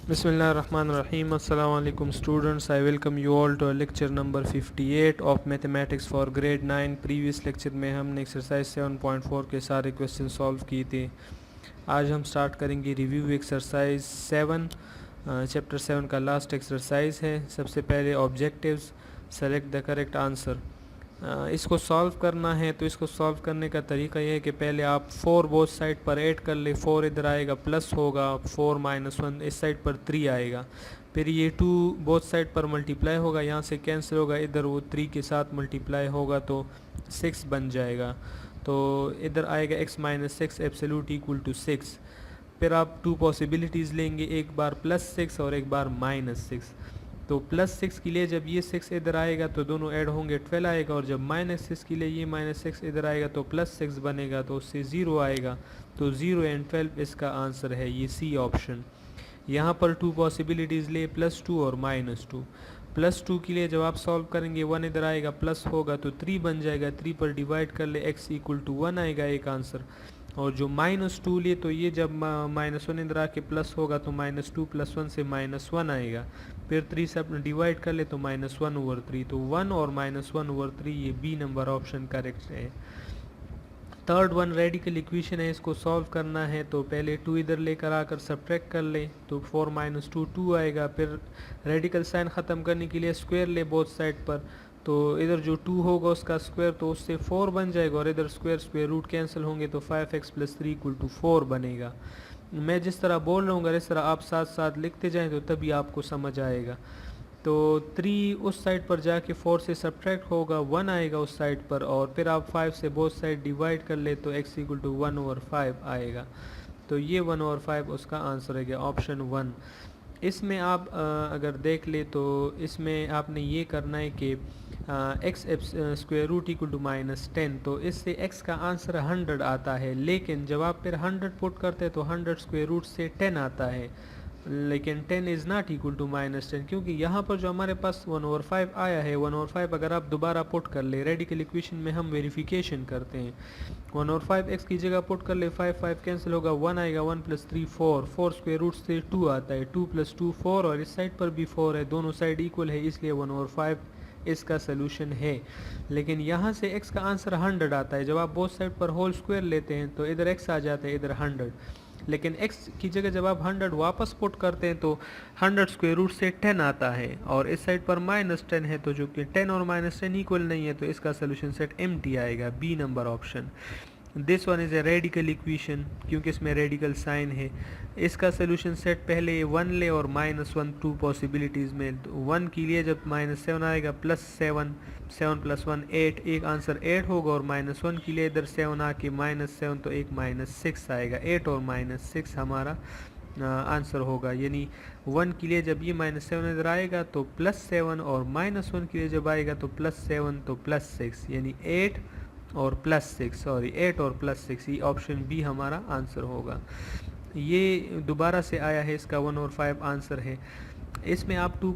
Bismillahirrahmanirrahim. Assalamu alaikum students. I welcome you all to lecture number 58 of mathematics for grade 9. Previous lecture में हमने exercise 7.4 के सारे question solve किए थे. आज हम स्टार्ट करेंगे रिव्यू एक्सरसाइज 7. चैप्टर 7 का लास्ट एक्सरसाइज है. सबसे पहले objectives, select the correct answer. इसको सॉल्व करना है तो इसको सॉल्व करने का तरीका यह है कि पहले आप 4 बोथ साइड पर ऐड कर ले. 4 इधर आएगा प्लस होगा, 4 माइनस 1 इस साइड पर 3 आएगा. फिर ये 2 बोथ साइड पर मल्टीप्लाई होगा, यहाँ से कैंसिल होगा, इधर वो 3 के साथ मल्टीप्लाई होगा तो 6 बन जाएगा. तो इधर आएगा x minus 6 absolute equal to 6. फिर आप 2 पॉसिबिलिटीज़ लेंगे, एक बार +6 और एक बार -6. तो +6 के लिए जब ये 6 इधर आएगा तो दोनों ऐड होंगे, 12 आएगा. और जब -6 के लिए ये -6 इधर आएगा तो +6 बनेगा, तो उससे 0 आएगा. तो 0 एंड 12 इसका आंसर है ये सी ऑप्शन. यहाँ पर 2 पॉसिबिलिटीज़ ले, +2 और -2. +2 के लिए जब आप सॉल्व करेंगे 1 इधर आएगा प्लस होगा तो 3 बन जाएगा. 3 पर डिवाइड कर ले, x इक्वल टू 1 आएगा एक आंसर. और जो -2 लिए तो ये जब -1 इधर आके प्लस होगा तो -2 + 1 से -1 आएगा. फिर 3 से अपने डिवाइड कर ले तो -1/3. तो 1 और -1/3 ये बी नंबर ऑप्शन करेक्ट है. थर्ड वन रेडिकल इक्वेशन है, इसको सॉल्व करना है तो पहले 2 इधर लेकर आकर सब्ट्रैक्ट कर ले तो 4 - 2 2 आएगा. फिर रेडिकल साइन ख़त्म करने के लिए स्क्वायर ले बोथ साइड पर, तो इधर जो 2 होगा उसका स्क्वायर तो उससे 4 बन जाएगा. और इधर स्क्वायर रूट कैंसिल होंगे तो 5x + 3 = 4 बनेगा. मैं जिस तरह बोल रहा हूँ इस तरह आप साथ साथ लिखते जाएं तो तभी आपको समझ आएगा. तो 3 उस साइड पर जाके 4 से सब्ट्रैक्ट होगा, 1 आएगा उस साइड पर. और फिर आप 5 से बोथ साइड डिवाइड कर ले तो x = 1/5 आएगा. तो ये 1/5 उसका आंसर है गया ऑप्शन 1. इसमें आप अगर देख ले तो इसमें आपने ये करना है कि x square root equal to -10, तो इससे x का आंसर 100 आता है. लेकिन जब आप फिर 100 पुट करते हैं तो 100 स्क्वायर रूट से 10 आता है. लेकिन 10 इज़ नॉट इक्वल टू -10, क्योंकि यहाँ पर जो हमारे पास 1/5 आया है, 1/5 अगर आप दोबारा पुट कर ले, रेडिकल इक्वेशन में हम वेरिफिकेशन करते हैं. 1/5 x की जगह पुट कर ले, 5 कैंसिल होगा, 1 आएगा, 1 + 3 4, 4 स्क्वायर रूट से 2 आता है, 2 + 2 4 और इस साइड पर भी 4 है, दोनों साइड इक्वल है इसलिए 1/5 इसका सोल्यूशन है. लेकिन यहाँ से x का आंसर 100 आता है. जब आप बोथ साइड पर होल स्क्वायर लेते हैं तो इधर x आ जाता है, इधर 100. लेकिन x की जगह जब आप 100 वापस पुट करते हैं तो 100 स्क्वायर रूट से 10 आता है. और इस साइड पर -10 है, तो जो कि 10 और -10 इक्वल नहीं है तो इसका सोल्यूशन सेट एम्प्टी आएगा, B number option. This one is a radical equation क्योंकि इसमें रेडिकल साइन है. इसका सोल्यूशन सेट पहले 1 ले और -1 2 पॉसिबिलिटीज़ में. 1 के लिए जब -7 आएगा +7, 7 + 1 8, एक आंसर 8 होगा. और -1 के लिए इधर 7 आके -7 तो एक -6 आएगा. 8 और -6 हमारा आंसर होगा. यानी 1 के लिए जब ये -7 इधर आएगा तो +7 और -1 के लिए जब आएगा तो +7 तो +6, यानी 8 और +6, सॉरी 8 और +6, ये ऑप्शन बी हमारा आंसर होगा. ये दोबारा से आया है, इसका 1/5 आंसर है. इसमें आप 2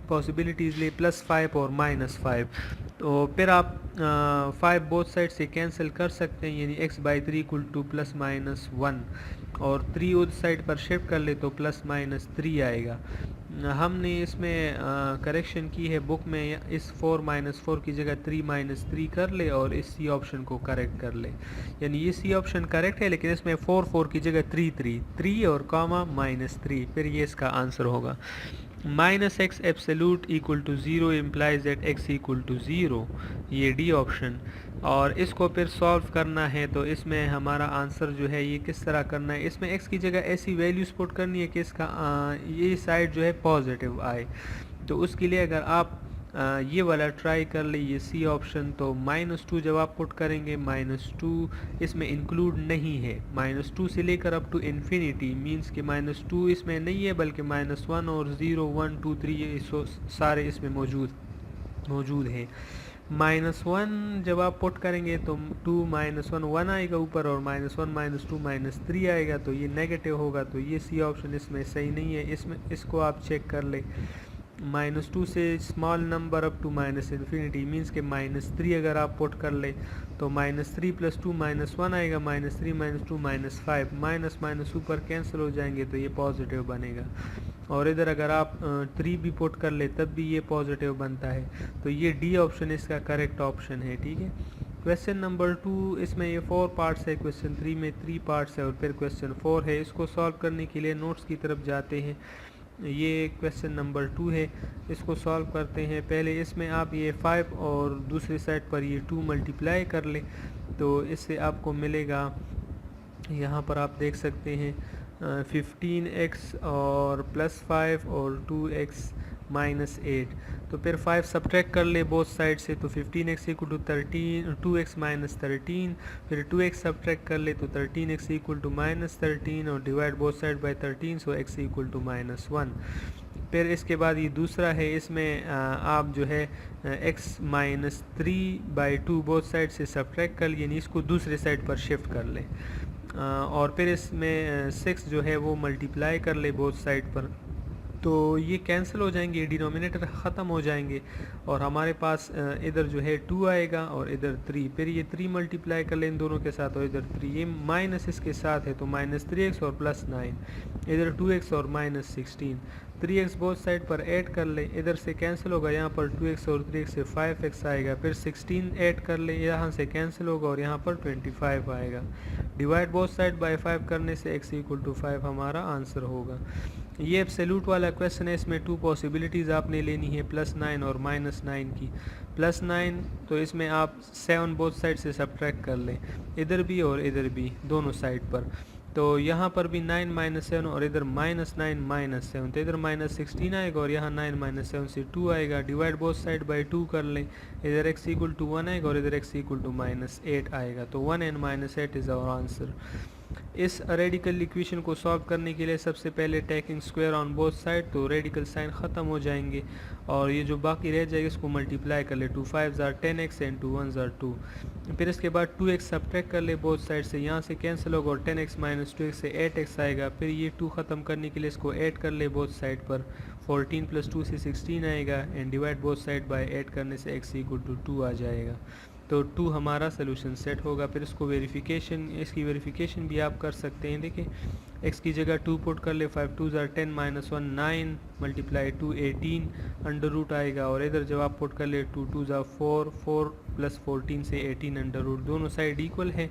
पॉसिबिलिटीज़ ले, +5 और -5. तो फिर आप 5 बोथ साइड से कैंसिल कर सकते हैं, यानी x/3 = ±1. और 3 उस साइड पर शिफ्ट कर ले तो +-3 आएगा. हमने इसमें करेक्शन की है बुक में, इस 4 - 4 की जगह 3 - 3 कर ले और इस सी ऑप्शन को करेक्ट कर ले. यानी ये सी ऑप्शन करेक्ट है, लेकिन इसमें 4 की जगह 3 और कॉमा -3, फिर ये इसका आंसर होगा. -x absolute equal to 0 implies that x equal to 0, ये डी ऑप्शन. और इसको फिर सॉल्व करना है तो इसमें हमारा आंसर जो है ये किस तरह करना है, इसमें x की जगह ऐसी वैल्यूज पुट करनी है कि इसका ये साइड जो है पॉजिटिव आए. तो उसके लिए अगर आप ये वाला ट्राई कर ले, ये सी ऑप्शन, तो -2 जब आप पुट करेंगे, -2 इसमें इंक्लूड नहीं है. -2 से लेकर अप टू इन्फिनिटी मींस कि -2 इसमें नहीं है, बल्कि -1 और 0 1 2 3 ये सारे इसमें मौजूद है. -1 जब आप पुट करेंगे तो 2 - 1 1 आएगा ऊपर, और -1 -2 -3 आएगा, तो ये नेगेटिव होगा. तो ये सी ऑप्शन इसमें सही नहीं है. इसमें इसको आप चेक कर ले. -2 से small number up to -infinity means के -3 अगर आप पुट कर ले तो -3 + 2 -1 आएगा, -3 - 2 -5, माइनस माइनस ऊपर कैंसिल हो जाएंगे तो ये पॉजिटिव बनेगा. और इधर अगर आप 3 भी पुट कर ले तब भी ये पॉजिटिव बनता है। तो ये डी ऑप्शन इसका करेक्ट ऑप्शन है, ठीक है। क्वेश्चन नंबर 2, इसमें ये 4 पार्ट्स है, क्वेश्चन 3 में 3 पार्ट्स है और फिर क्वेश्चन 4 है। इसको सॉल्व करने के लिए नोट्स की तरफ जाते हैं। ये क्वेश्चन नंबर 2 है, इसको सॉल्व करते हैं। पहले इसमें आप ये 5 और दूसरी साइड पर ये 2 मल्टीप्लाई कर लें, तो इससे आपको मिलेगा, यहाँ पर आप देख सकते हैं 15x और +5 और 2x -8। तो फिर 5 सब्ट्रैक्ट कर ले बोथ साइड से, तो 15x इक्वल टू 13, 2x -13। फिर 2x सब्ट्रैक्ट कर ले तो 13x इक्वल टू -13 और divide both side by 13, so x equal to -1। फिर इसके बाद ये दूसरा है, इसमें आप जो है x -3/2 बोथ साइड से सब्ट्रैक्ट कर, यानी इसको दूसरे साइड पर शिफ्ट कर लें। और फिर इसमें 6 जो है वो मल्टीप्लाई कर ले बोथ साइड पर, तो ये कैंसिल हो जाएंगे, डिनोमिनेटर ख़त्म हो जाएंगे और हमारे पास इधर जो है 2 आएगा और इधर 3। फिर ये 3 मल्टीप्लाई कर लें इन दोनों के साथ और इधर 3, ये माइनस इसके साथ है तो -3x और +9, इधर 2x और -16। 3x बोथ साइड पर ऐड कर ले, इधर से कैंसिल होगा, यहाँ पर 2x और 3x से 5x आएगा। फिर 16 ऐड कर ले, यहाँ से कैंसिल होगा और यहाँ पर 25 आएगा। डिवाइड बोथ साइड बाय 5 करने से x इक्वल टू 5 हमारा आंसर होगा। ये एब्सोल्यूट वाला क्वेश्चन है, इसमें 2 पॉसिबिलिटीज़ आपने लेनी है, +9 और -9 की। +9 तो इसमें आप 7 बोथ साइड से सब्ट्रैक्ट कर लें, इधर भी और इधर भी दोनों साइड पर। तो यहाँ पर भी 9 - 7 और इधर -9 - 7, तो इधर -16 आएगा और यहाँ 9 - 7 से 2 आएगा। डिवाइड बोथ साइड बाय 2 कर लें, इधर x इक्वल टू 1 आएगा और इधर x इक्वल टू -8 आएगा। तो 1 and -8 इज़ आवर आंसर। इस रेडिकल इक्वेशन को सॉल्व करने के लिए सबसे पहले taking square on both side, तो रेडिकल साइन ख़त्म हो जाएंगे और ये जो बाकी रह जाएगा इसको मल्टीप्लाई कर ले, 2 5s are 10x and 2 1s are 2। फिर इसके बाद 2x सब्ट्रैक्ट कर ले बोथ साइड से, यहाँ से कैंसिल होगा और 10x - 2x से 8x आएगा। फिर ये 2 ख़त्म करने के लिए इसको ऐड कर ले बोथ साइड पर, 14 + 2 से 16 आएगा and divide both side bye 8 करने से x इक्वल टू 2 आ जाएगा। तो 2 हमारा सोल्यूशन सेट होगा। फिर इसको वेरिफिकेशन, इसकी वेरिफिकेशन भी आप कर सकते हैं। देखिए x की जगह 2 पुट कर ले, 5 2s are 10 - 1 9 × 2 18 अंडर रूट आएगा और इधर जब आप पुट कर ले 2 2s are 4 4 + 14 से 18 अंडर रूट, दोनों साइड इक्वल है,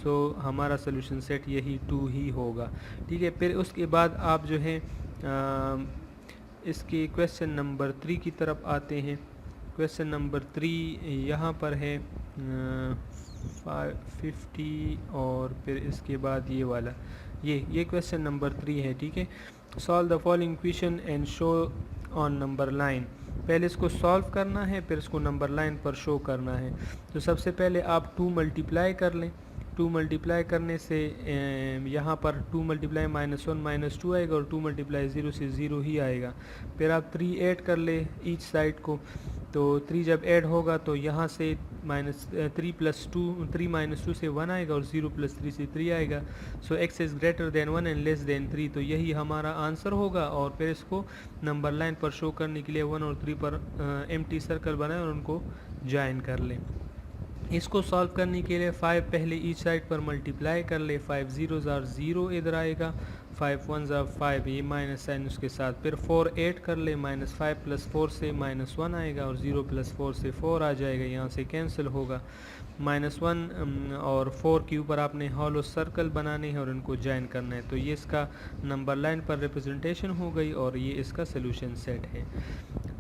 सो हमारा सोल्यूशन सेट यही 2 ही होगा, ठीक है। फिर उसके बाद आप जो है इसके क्वेश्चन नंबर 3 की तरफ आते हैं। क्वेश्चन नंबर 3 यहाँ पर है 50 और फिर इसके बाद ये वाला, ये क्वेश्चन नंबर 3 है, ठीक है। Solve the following equation and show on number line. पहले इसको सॉल्व करना है, फिर इसको नंबर लाइन पर शो करना है। तो सबसे पहले आप 2 मल्टीप्लाई कर लें, 2 मल्टीप्लाई करने से यहाँ पर 2 मल्टीप्लाई -1 - 2 आएगा और 2 मल्टीप्लाई 0 से 0 ही आएगा। फिर आप 3 ऐड कर ले ईच साइड को, तो 3 जब ऐड होगा तो यहाँ से -3 + 2 से 1 आएगा और 0 + 3 से 3 आएगा। सो x is greater than 1 and less than 3, तो यही हमारा आंसर होगा। और फिर इसको नंबर लाइन पर शो करने के लिए 1 और 3 पर एम्प्टी सर्कल बनाएं और उनको ज्वाइन कर लें। इसको सॉल्व करने के लिए 5 पहले ईच साइड पर मल्टीप्लाई कर ले, 5 0s are 0 इधर आएगा, 5 1s are 5, ये माइनस साइन उसके साथ। फिर 4 8 कर ले, -5 + 4 से -1 आएगा और 0 + 4 से 4 आ जाएगा, यहाँ से कैंसिल होगा। -1 और 4 के ऊपर आपने हॉलो सर्कल बनाने हैं और इनको ज्वाइन करना है। तो ये इसका नंबर लाइन पर रिप्रेजेंटेशन हो गई और ये इसका सोल्यूशन सेट है।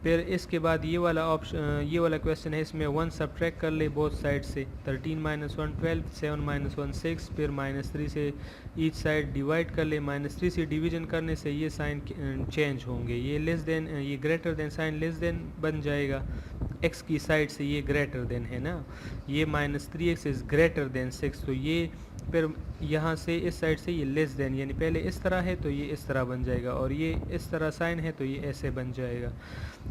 फिर इसके बाद ये वाला क्वेश्चन है, इसमें 1 सब्ट्रैक्ट कर ले बोथ साइड से, 13 - 1 12, 7 - 1 6। फिर -3 से ईच साइड डिवाइड कर ले, -3 से डिवीजन करने से ये साइन चेंज होंगे, ये लेस देन, ये greater than sign less than बन जाएगा, x की साइड से ये ग्रेटर देन है ना, ये -3x इज़ ग्रेटर देन 6, तो ये फिर यहाँ से इस साइड से ये लेस देन, यानी पहले इस तरह है तो ये इस तरह बन जाएगा और ये इस तरह साइन है तो ये ऐसे बन जाएगा।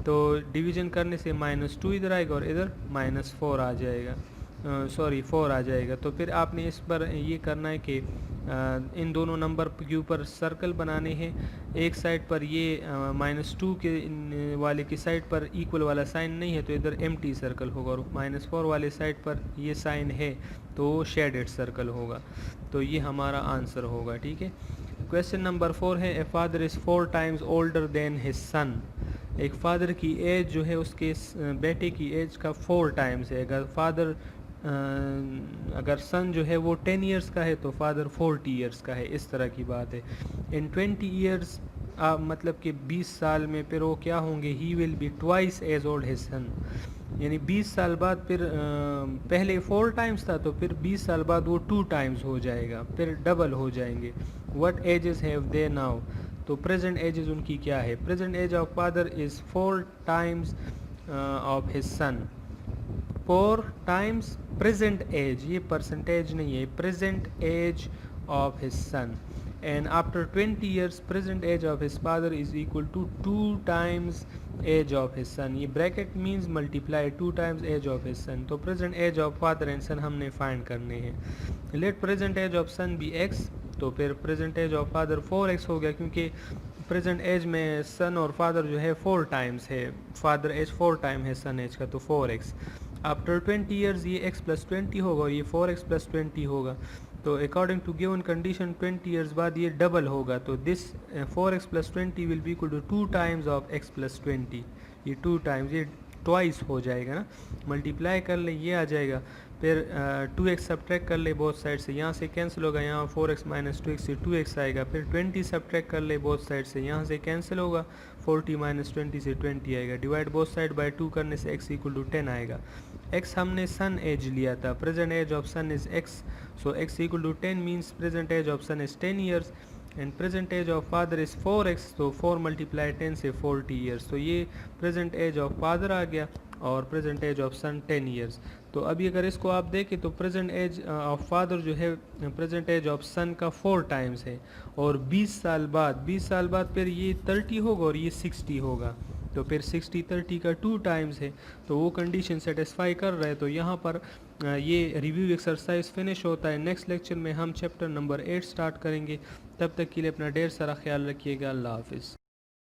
तो डिवीजन करने से -2 इधर आएगा और इधर -4 आ जाएगा, 4 आ जाएगा। तो फिर आपने इस पर ये करना है कि इन दोनों नंबर के ऊपर सर्कल बनाने हैं। एक साइड पर ये -2 के वाले की साइड पर इक्वल वाला साइन नहीं है तो इधर एम्प्टी सर्कल होगा, और -4 वाले साइड पर ये साइन है तो शेडेड सर्कल होगा। तो ये हमारा आंसर होगा, ठीक है। क्वेश्चन नंबर 4 है, a father is 4 times older than his son. एक फादर की एज जो है उसके बेटे की एज का 4 टाइम्स है। अगर सन जो है वो 10 ईयर्स का है तो फादर 40 ईयर्स का है, इस तरह की बात है। इन 20 ईयर्स मतलब कि 20 साल में फिर वो क्या होंगे, he will be twice as old his son. यानी 20 साल बाद फिर पहले 4 टाइम्स था तो फिर 20 साल बाद वो 2 टाइम्स हो जाएगा, फिर डबल हो जाएंगे। What ages have they now, तो प्रेजेंट एजेस उनकी क्या है। Present age of father is 4 times of his son. 4 times present age, ये परसेंटेज नहीं है, present age of his son. And after 20 years present age of his father is equal to 2 times age of his son. ये bracket means multiply 2 times age of his son. तो present age of father and son हमने find करने हैं। let present age of son be x, तो फिर present age of father 4x हो गया, क्योंकि present age में son और father जो है 4 times है, father age 4 time है son age का, तो 4x। आफ्टर 20 ईयर्स ये x प्लस 20 होगा और ये 4x प्लस 20 होगा। तो according to given condition 20 years बाद ये डबल होगा, तो this 4x plus 20 will be equal to 2 times of x plus 20। ये 2 टाइम्स, ये ट्वाइस हो जाएगा ना, मल्टीप्लाई कर ले ये आ जाएगा। फिर 2x सब्ट्रैक्ट कर ले बोथ साइड से, यहाँ से कैंसिल होगा, यहाँ 4x माइनस 2x से 2x आएगा। फिर 20 सब्ट्रैक्ट कर ले बोथ साइड से, यहाँ से कैंसिल होगा, 40 माइनस 20 से 20 आएगा। डिवाइड बोथ साइड बाय 2 करने से x इक्वल टू 10 आएगा। x हमने सन एज लिया था, present age of son is x, so x equal to 10 means present age of son is 10 years and present age of father is 4x, तो 4 multiply 10 से 40 years. तो ये present age of father आ गया और present age of son 10 years. तो अभी अगर इसको आप देखें तो प्रेजेंट एज ऑफ फादर जो है प्रेजेंट एज ऑफ सन का 4 टाइम्स है, और 20 साल बाद फिर ये 30 होगा और ये 60 होगा, तो फिर 60 30 का 2 टाइम्स है, तो वो कंडीशन सेटिस्फाई कर रहा है। तो यहाँ पर ये रिव्यू एक्सरसाइज फिनिश होता है। नेक्स्ट लेक्चर में हम चैप्टर नंबर 8 स्टार्ट करेंगे। तब तक के लिए अपना ढेर सारा ख्याल रखिएगा। अल्लाह हाफिज़।